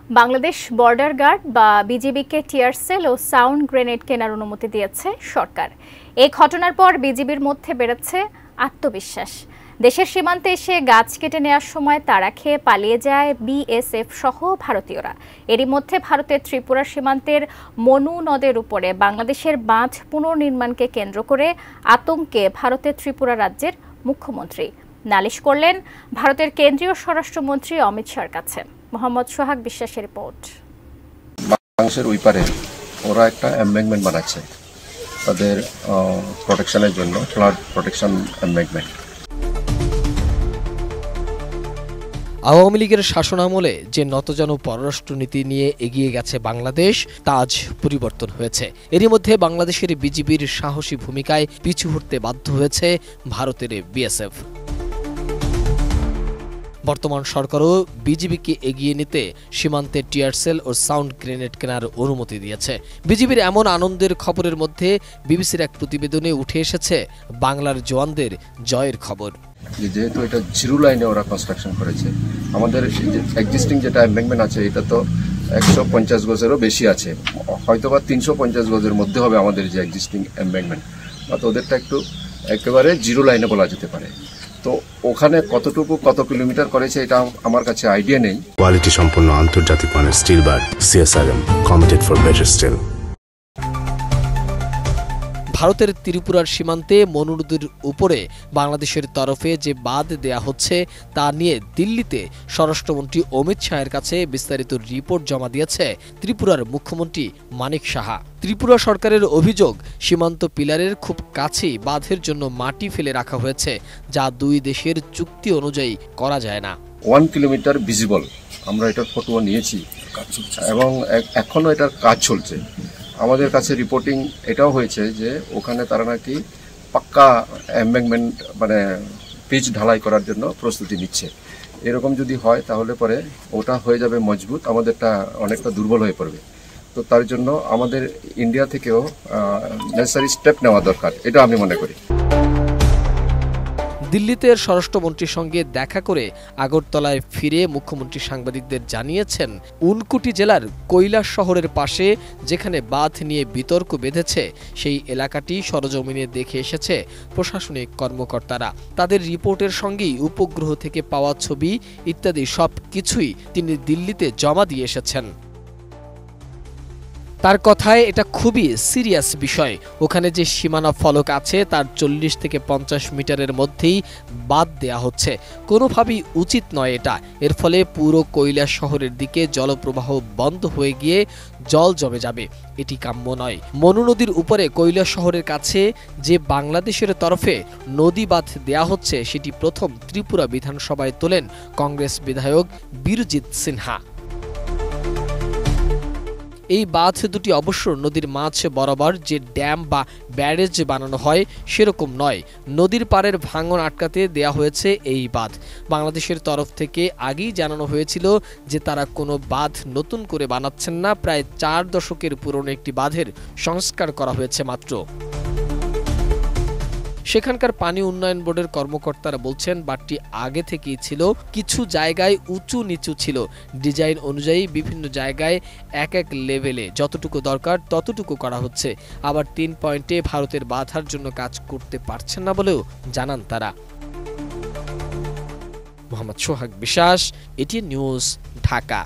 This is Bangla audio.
বাংলাদেশ বর্ডার গার্ড বা বিজিবিকে টিয়ার সেল ও সাউন্ড গ্রেনেড কেনার অনুমতি দিয়েছে সরকার। এই ঘটনার পর বিজিবির মধ্যে বেড়েছে আত্মবিশ্বাস। দেশের সীমান্তে এসে গাছ কেটে নেওয়ার সময় তাড়া খেয়ে পালিয়ে যায় বিএসএফ সহ ভারতীয়রা। এরই মধ্যে ভারতের ত্রিপুরা সীমান্তের মনু নদের উপরে বাংলাদেশের বাঁধ পুনর্নির্মাণকে কেন্দ্র করে আতঙ্কে ভারতের ত্রিপুরা রাজ্যের মুখ্যমন্ত্রী নালিশ করলেন ভারতের কেন্দ্রীয় স্বরাষ্ট্রমন্ত্রী অমিত শাহর কাছে। মোহাম্মদ সোহাগ বিশ্বাসের রিপোর্ট। বাংলাদেশের ওই পারে ওরা একটা এমব্যাঙ্কমেন্ট বানাচ্ছে তাদের প্রোটেকশনের জন্য, ফ্লাড প্রোটেকশন এমব্যাঙ্কমেন্ট। আওয়ামী লীগের শাসনামলে যে নতজানু পররাষ্ট্রনীতি নিয়ে এগিয়ে গেছে বাংলাদেশ, তা আজ পরিবর্তন হয়েছে। এরই মধ্যে বাংলাদেশের বিজিবির সাহসী ভূমিকায় পিছু হটতে বাধ্য হয়েছে ভারতের বিএসএফ। বর্তমান সরকারও বিজিবিকে এগিয়ে নিতে সীমান্তে টিয়ার সেল ও সাউন্ড গ্রেনেড কেনার অনুমতি দিয়েছে। বিজিবির এমন আনন্দের খবরের মধ্যে বিবিসির এক প্রতিবেদনে উঠে এসেছে বাংলার জওয়ানদের জয়ের খবর। যেহেতু এটা জিরো লাইনে ওরা কনস্ট্রাকশন করেছে, আমাদের এক্সিস্টিং যেটা এমব্যাঙ্কমেন্ট আছে এটা তো 150 গজেরও বেশি আছে, হয়তোবা 350 গজের মধ্যে হবে আমাদের যে এক্সিস্টিং এমব্যাঙ্কমেন্ট, বা তো ওদেরটা একটু একেবারে জিরো লাইনে বলা যেতে পারে। তো ওখানে কত কিলোমিটার করেছে এটা আমার কাছে আইডিয়া নেই। কোয়ালিটি সম্পন্ন আন্তর্জাতিক মানের still bar CSRM, committed for better still. ভারতের ত্রিপুরার সীমান্তে মনু নদীর উপরে বাংলাদেশের তরফে যে বাঁধ দেয়া হচ্ছে তা নিয়ে দিল্লিতে স্বরাষ্ট্রমন্ত্রী অমিত শাহের কাছে বিস্তারিত রিপোর্ট জমা দিয়েছে ত্রিপুরার মুখ্যমন্ত্রী মানিক সাহা। ত্রিপুরা সরকারের অভিযোগ, সীমান্ত পিলারের খুব কাছেই বাঁধের জন্য মাটি ফেলে রাখা হয়েছে, যা দুই দেশের চুক্তি অনুযায়ী করা যায় না। 1 কিলোমিটার ভিজিবল, আমরা এটার ফটো নিয়েছি এবং এখনো এটার কাজ চলছে। আমাদের কাছে রিপোর্টিং এটাও হয়েছে যে ওখানে তারা নাকি পাক্কা এমব্যাঙ্কমেন্ট মানে পিচ ঢালাই করার জন্য প্রস্তুতি নিচ্ছে। এরকম যদি হয় তাহলে পরে ওটা হয়ে যাবে মজবুত, আমাদেরটা অনেকটা দুর্বল হয়ে পড়বে। তো তার জন্য আমাদের ইন্ডিয়া থেকেও নেসেসারি স্টেপ নেওয়া দরকার, এটা আমি মনে করি। দিল্লিতে স্বরাষ্ট্রমন্ত্রীর সঙ্গে দেখা করে আগরতলায় ফিরে মুখ্যমন্ত্রী সাংবাদিকদের জানিয়েছেন, উনকুটি জেলার কৈলাস শহরের পাশে যেখানে বাঁধ নিয়ে বিতর্ক বেঁধেছে সেই এলাকাটি সরজমিনে দেখে এসেছে প্রশাসনিক কর্মকর্তারা। তাদের রিপোর্টের সঙ্গেই উপগ্রহ থেকে পাওয়া ছবি ইত্যাদি সব কিছুই তিনি দিল্লিতে জমা দিয়ে এসেছেন। তার কথায় এটা খুবই সিরিয়াস বিষয়। ওখানে যে সীমানা ফলক আছে তার 40 থেকে 50 মিটারের মধ্যেই বাদ দেয়া হচ্ছে, কোনোভাবেই উচিত নয় এটা। এর ফলে পুরো কৈলাস শহরের দিকে জলপ্রবাহ বন্ধ হয়ে গিয়ে জল জমে যাবে, এটি কাম্য নয়। মনু নদীর উপরে কৈলাস শহরের কাছে যে বাংলাদেশের তরফে নদী বাঁধ দেয়া হচ্ছে সেটি প্রথম ত্রিপুরা বিধানসভায় তোলেন কংগ্রেস বিধায়ক বীরজিৎ সিনহা। এই বাঁধ দুটি অবশ্য নদীর মাঝ বরাবর যে ড্যাম বা ব্যারেজ বানানো হয় সেরকম নয়, নদীর পাড়ের ভাঙন আটকাতে দেয়া হয়েছে এই বাঁধ। বাংলাদেশের তরফ থেকে আগেই জানানো হয়েছিল যে তারা কোনো বাঁধ নতুন করে বানাচ্ছেন না, প্রায় 4 দশকের পুরনো একটি বাঁধের সংস্কার করা হয়েছে মাত্র। সেখানকার পানি উন্নয়ন বোর্ডের কর্মকর্তারা বলছেন বাঁধটি আগে থেকেই ছিল, কিছু জায়গায় উঁচু নিচু ছিল, ডিজাইন অনুযায়ী বিভিন্ন জায়গায় এক লেভেলে যতটুকু দরকার ততটুকু করা হচ্ছে। আবার 3 পয়েন্টে ভারতের বাধার জন্য কাজ করতে পারছেন না বলেও জানান তারা। মোহাম্মদ সোহাগ বিশ্বাস, এটিএন নিউজ, ঢাকা।